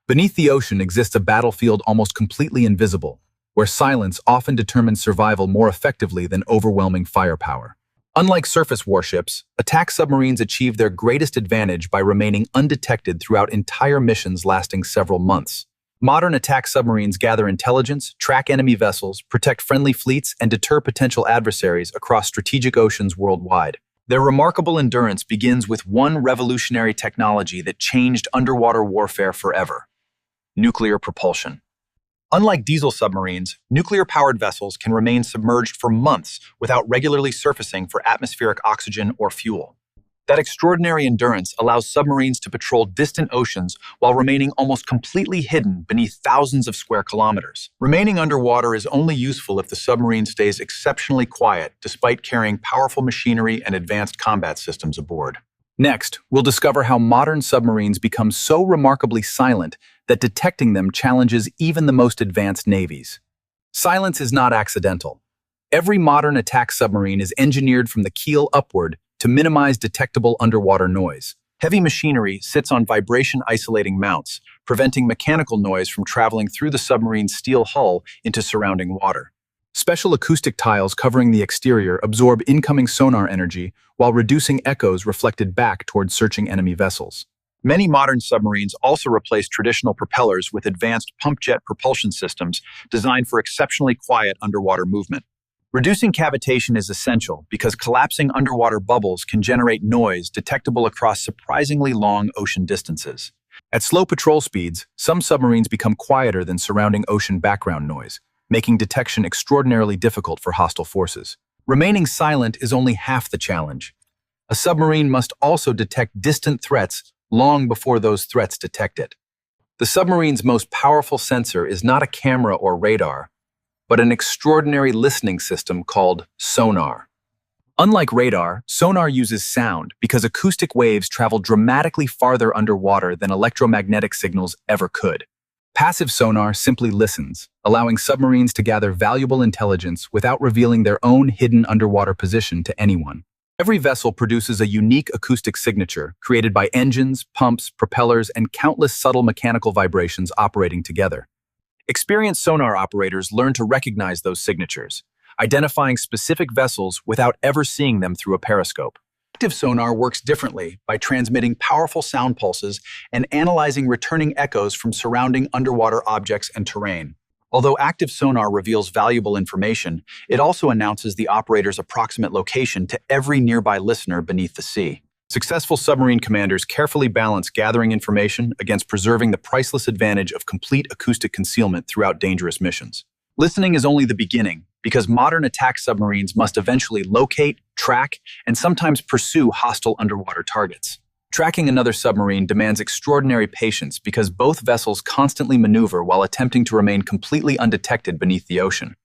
Beneath the ocean exists a battlefield almost completely invisible, where silence often determines survival more effectively than overwhelming firepower. Unlike surface warships, attack submarines achieve their greatest advantage by remaining undetected throughout entire missions lasting several months. Modern attack submarines gather intelligence, track enemy vessels, protect friendly fleets, and deter potential adversaries across strategic oceans worldwide. Their remarkable endurance begins with one revolutionary technology that changed underwater warfare forever: nuclear propulsion. Unlike diesel submarines, nuclear-powered vessels can remain submerged for months without regularly surfacing for atmospheric oxygen or fuel. That extraordinary endurance allows submarines to patrol distant oceans while remaining almost completely hidden beneath thousands of square kilometers. Remaining underwater is only useful if the submarine stays exceptionally quiet despite carrying powerful machinery and advanced combat systems aboard. Next, we'll discover how modern submarines become so remarkably silent that detecting them challenges even the most advanced navies. Silence is not accidental. Every modern attack submarine is engineered from the keel upward to minimize detectable underwater noise. Heavy machinery sits on vibration-isolating mounts, preventing mechanical noise from traveling through the submarine's steel hull into surrounding water. Special acoustic tiles covering the exterior absorb incoming sonar energy while reducing echoes reflected back toward searching enemy vessels. Many modern submarines also replace traditional propellers with advanced pump-jet propulsion systems designed for exceptionally quiet underwater movement. Reducing cavitation is essential because collapsing underwater bubbles can generate noise detectable across surprisingly long ocean distances. At slow patrol speeds, some submarines become quieter than surrounding ocean background noise, making detection extraordinarily difficult for hostile forces. Remaining silent is only half the challenge. A submarine must also detect distant threats long before those threats detect it. The submarine's most powerful sensor is not a camera or radar, but an extraordinary listening system called sonar. Unlike radar, sonar uses sound because acoustic waves travel dramatically farther underwater than electromagnetic signals ever could. Passive sonar simply listens, allowing submarines to gather valuable intelligence without revealing their own hidden underwater position to anyone. Every vessel produces a unique acoustic signature created by engines, pumps, propellers, and countless subtle mechanical vibrations operating together. Experienced sonar operators learn to recognize those signatures, identifying specific vessels without ever seeing them through a periscope. Active sonar works differently by transmitting powerful sound pulses and analyzing returning echoes from surrounding underwater objects and terrain. Although active sonar reveals valuable information, it also announces the operator's approximate location to every nearby listener beneath the sea. Successful submarine commanders carefully balance gathering information against preserving the priceless advantage of complete acoustic concealment throughout dangerous missions. Listening is only the beginning, because modern attack submarines must eventually locate, track, and sometimes pursue hostile underwater targets. Tracking another submarine demands extraordinary patience because both vessels constantly maneuver while attempting to remain completely undetected beneath the ocean.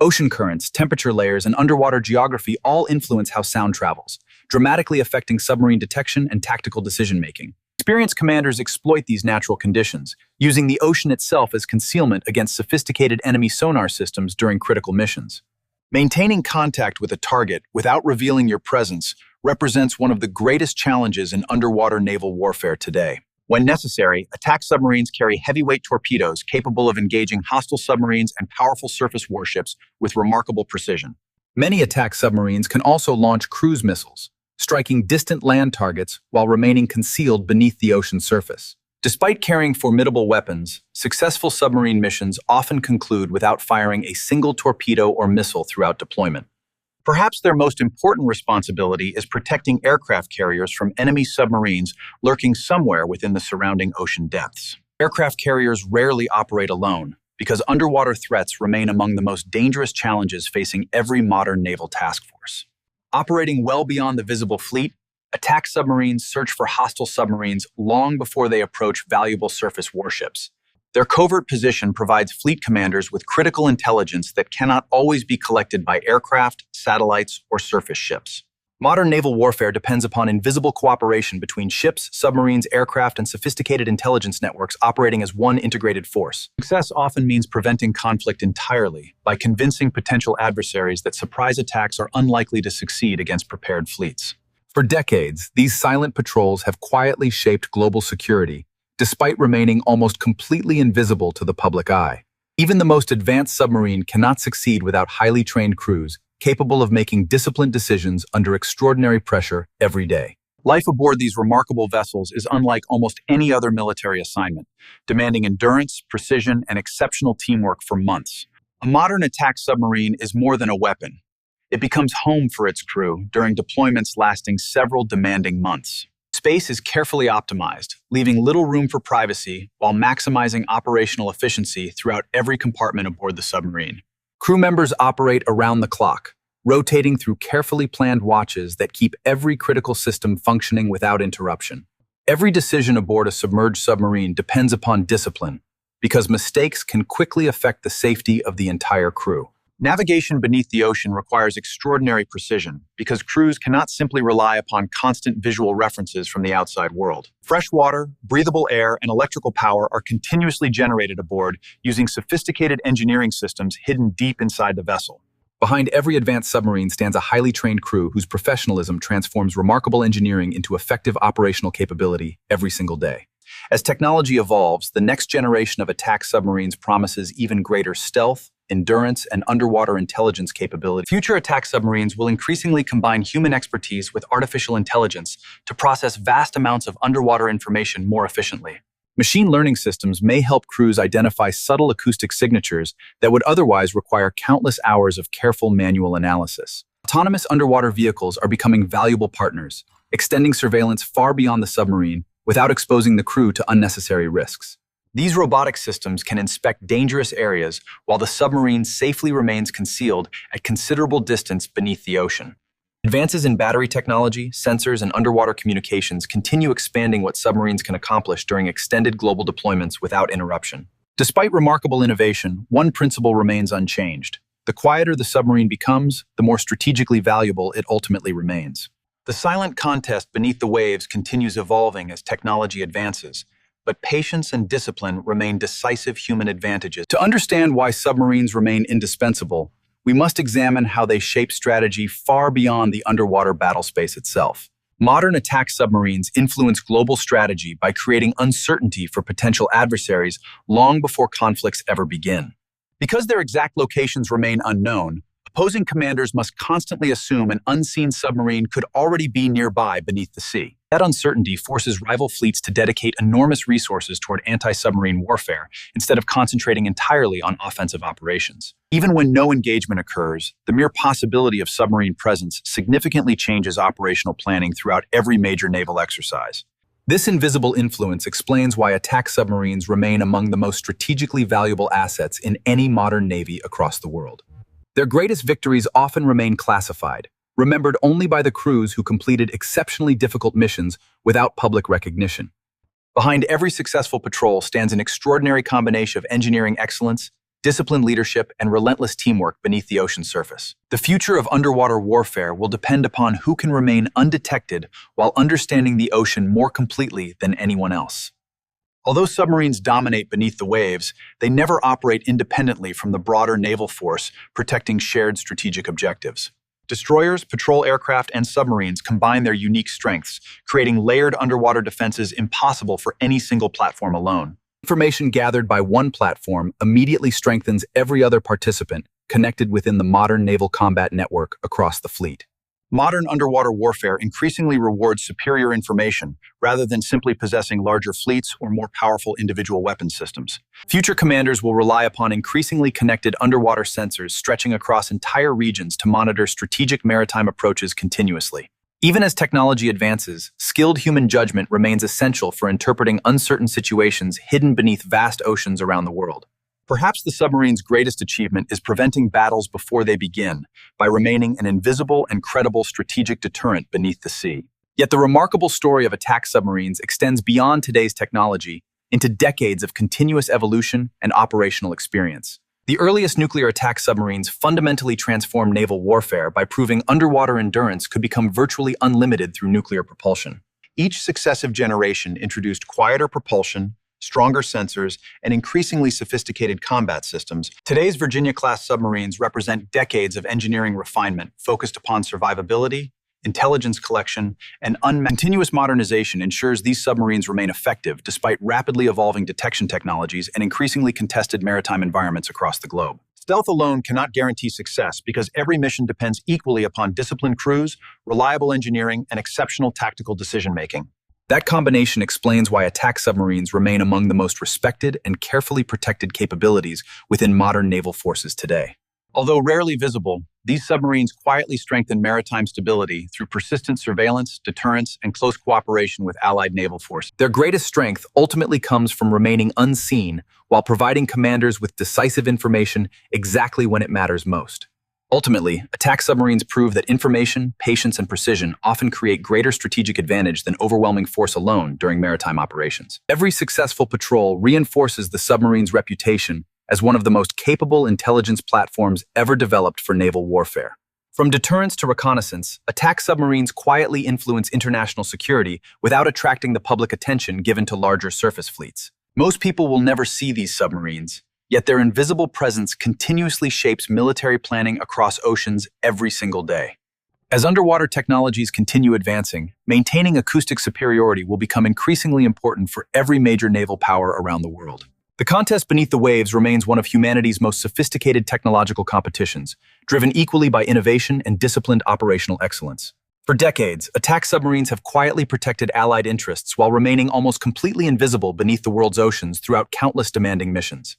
Ocean currents, temperature layers, and underwater geography all influence how sound travels, dramatically affecting submarine detection and tactical decision-making. Experienced commanders exploit these natural conditions, using the ocean itself as concealment against sophisticated enemy sonar systems during critical missions. Maintaining contact with a target without revealing your presence represents one of the greatest challenges in underwater naval warfare today. When necessary, attack submarines carry heavyweight torpedoes capable of engaging hostile submarines and powerful surface warships with remarkable precision. Many attack submarines can also launch cruise missiles, striking distant land targets while remaining concealed beneath the ocean surface. Despite carrying formidable weapons, successful submarine missions often conclude without firing a single torpedo or missile throughout deployment. Perhaps their most important responsibility is protecting aircraft carriers from enemy submarines lurking somewhere within the surrounding ocean depths. Aircraft carriers rarely operate alone, because underwater threats remain among the most dangerous challenges facing every modern naval task force. Operating well beyond the visible fleet, attack submarines search for hostile submarines long before they approach valuable surface warships. Their covert position provides fleet commanders with critical intelligence that cannot always be collected by aircraft, satellites, or surface ships. Modern naval warfare depends upon invisible cooperation between ships, submarines, aircraft, and sophisticated intelligence networks operating as one integrated force. Success often means preventing conflict entirely by convincing potential adversaries that surprise attacks are unlikely to succeed against prepared fleets. For decades, these silent patrols have quietly shaped global security, despite remaining almost completely invisible to the public eye. Even the most advanced submarine cannot succeed without highly trained crews capable of making disciplined decisions under extraordinary pressure every day. Life aboard these remarkable vessels is unlike almost any other military assignment, demanding endurance, precision, and exceptional teamwork for months. A modern attack submarine is more than a weapon. It becomes home for its crew during deployments lasting several demanding months. Space is carefully optimized, leaving little room for privacy while maximizing operational efficiency throughout every compartment aboard the submarine. Crew members operate around the clock, rotating through carefully planned watches that keep every critical system functioning without interruption. Every decision aboard a submerged submarine depends upon discipline, because mistakes can quickly affect the safety of the entire crew. Navigation beneath the ocean requires extraordinary precision because crews cannot simply rely upon constant visual references from the outside world. Fresh water, breathable air, and electrical power are continuously generated aboard using sophisticated engineering systems hidden deep inside the vessel. Behind every advanced submarine stands a highly trained crew whose professionalism transforms remarkable engineering into effective operational capability every single day. As technology evolves, the next generation of attack submarines promises even greater stealth, endurance, and underwater intelligence capability. Future attack submarines will increasingly combine human expertise with artificial intelligence to process vast amounts of underwater information more efficiently. Machine learning systems may help crews identify subtle acoustic signatures that would otherwise require countless hours of careful manual analysis. Autonomous underwater vehicles are becoming valuable partners, extending surveillance far beyond the submarine without exposing the crew to unnecessary risks. These robotic systems can inspect dangerous areas while the submarine safely remains concealed at considerable distance beneath the ocean. Advances in battery technology, sensors, and underwater communications continue expanding what submarines can accomplish during extended global deployments without interruption. Despite remarkable innovation, one principle remains unchanged. The quieter the submarine becomes, the more strategically valuable it ultimately remains. The silent contest beneath the waves continues evolving as technology advances, but patience and discipline remain decisive human advantages. To understand why submarines remain indispensable, we must examine how they shape strategy far beyond the underwater battle space itself. Modern attack submarines influence global strategy by creating uncertainty for potential adversaries long before conflicts ever begin. Because their exact locations remain unknown, opposing commanders must constantly assume an unseen submarine could already be nearby beneath the sea. That uncertainty forces rival fleets to dedicate enormous resources toward anti-submarine warfare instead of concentrating entirely on offensive operations. Even when no engagement occurs, the mere possibility of submarine presence significantly changes operational planning throughout every major naval exercise. This invisible influence explains why attack submarines remain among the most strategically valuable assets in any modern navy across the world. Their greatest victories often remain classified, remembered only by the crews who completed exceptionally difficult missions without public recognition. Behind every successful patrol stands an extraordinary combination of engineering excellence, disciplined leadership, and relentless teamwork beneath the ocean's surface. The future of underwater warfare will depend upon who can remain undetected while understanding the ocean more completely than anyone else. Although submarines dominate beneath the waves, they never operate independently from the broader naval force protecting shared strategic objectives. Destroyers, patrol aircraft, and submarines combine their unique strengths, creating layered underwater defenses impossible for any single platform alone. Information gathered by one platform immediately strengthens every other participant connected within the modern naval combat network across the fleet. Modern underwater warfare increasingly rewards superior information rather than simply possessing larger fleets or more powerful individual weapon systems. Future commanders will rely upon increasingly connected underwater sensors stretching across entire regions to monitor strategic maritime approaches continuously. Even as technology advances, skilled human judgment remains essential for interpreting uncertain situations hidden beneath vast oceans around the world. Perhaps the submarine's greatest achievement is preventing battles before they begin by remaining an invisible and credible strategic deterrent beneath the sea. Yet the remarkable story of attack submarines extends beyond today's technology into decades of continuous evolution and operational experience. The earliest nuclear attack submarines fundamentally transformed naval warfare by proving underwater endurance could become virtually unlimited through nuclear propulsion. Each successive generation introduced quieter propulsion, stronger sensors, and increasingly sophisticated combat systems. Today's Virginia-class submarines represent decades of engineering refinement focused upon survivability, intelligence collection, and continuous modernization ensures these submarines remain effective despite rapidly evolving detection technologies and increasingly contested maritime environments across the globe. Stealth alone cannot guarantee success because every mission depends equally upon disciplined crews, reliable engineering, and exceptional tactical decision-making. That combination explains why attack submarines remain among the most respected and carefully protected capabilities within modern naval forces today. Although rarely visible, these submarines quietly strengthen maritime stability through persistent surveillance, deterrence, and close cooperation with allied naval forces. Their greatest strength ultimately comes from remaining unseen while providing commanders with decisive information exactly when it matters most. Ultimately, attack submarines prove that information, patience, and precision often create greater strategic advantage than overwhelming force alone during maritime operations. Every successful patrol reinforces the submarine's reputation as one of the most capable intelligence platforms ever developed for naval warfare. From deterrence to reconnaissance, attack submarines quietly influence international security without attracting the public attention given to larger surface fleets. Most people will never see these submarines, yet their invisible presence continuously shapes military planning across oceans every single day. As underwater technologies continue advancing, maintaining acoustic superiority will become increasingly important for every major naval power around the world. The contest beneath the waves remains one of humanity's most sophisticated technological competitions, driven equally by innovation and disciplined operational excellence. For decades, attack submarines have quietly protected Allied interests while remaining almost completely invisible beneath the world's oceans throughout countless demanding missions.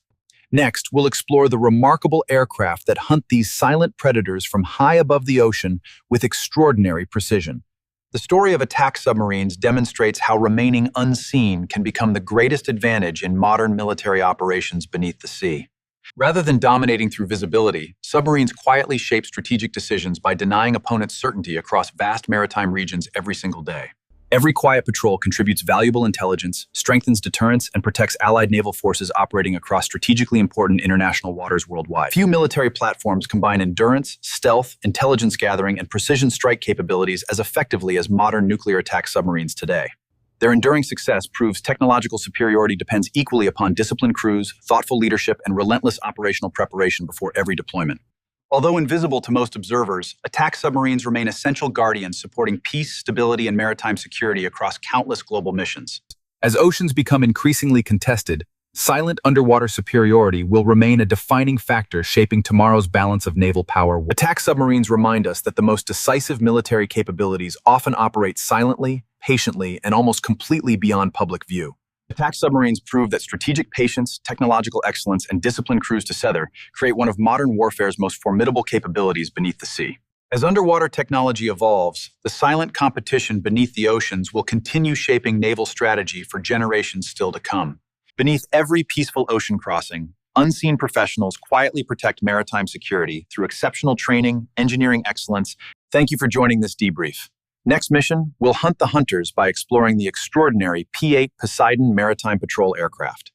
Next, we'll explore the remarkable aircraft that hunt these silent predators from high above the ocean with extraordinary precision. The story of attack submarines demonstrates how remaining unseen can become the greatest advantage in modern military operations beneath the sea. Rather than dominating through visibility, submarines quietly shape strategic decisions by denying opponents certainty across vast maritime regions every single day. Every quiet patrol contributes valuable intelligence, strengthens deterrence, and protects Allied naval forces operating across strategically important international waters worldwide. Few military platforms combine endurance, stealth, intelligence gathering, and precision strike capabilities as effectively as modern nuclear attack submarines today. Their enduring success proves technological superiority depends equally upon disciplined crews, thoughtful leadership, and relentless operational preparation before every deployment. Although invisible to most observers, attack submarines remain essential guardians supporting peace, stability, and maritime security across countless global missions. As oceans become increasingly contested, silent underwater superiority will remain a defining factor shaping tomorrow's balance of naval power. Attack submarines remind us that the most decisive military capabilities often operate silently, patiently, and almost completely beyond public view. Attack submarines prove that strategic patience, technological excellence, and disciplined crews together create one of modern warfare's most formidable capabilities beneath the sea. As underwater technology evolves, the silent competition beneath the oceans will continue shaping naval strategy for generations still to come. Beneath every peaceful ocean crossing, unseen professionals quietly protect maritime security through exceptional training, engineering excellence. Thank you for joining this debrief. Next mission, we'll hunt the hunters by exploring the extraordinary P-8 Poseidon Maritime Patrol aircraft.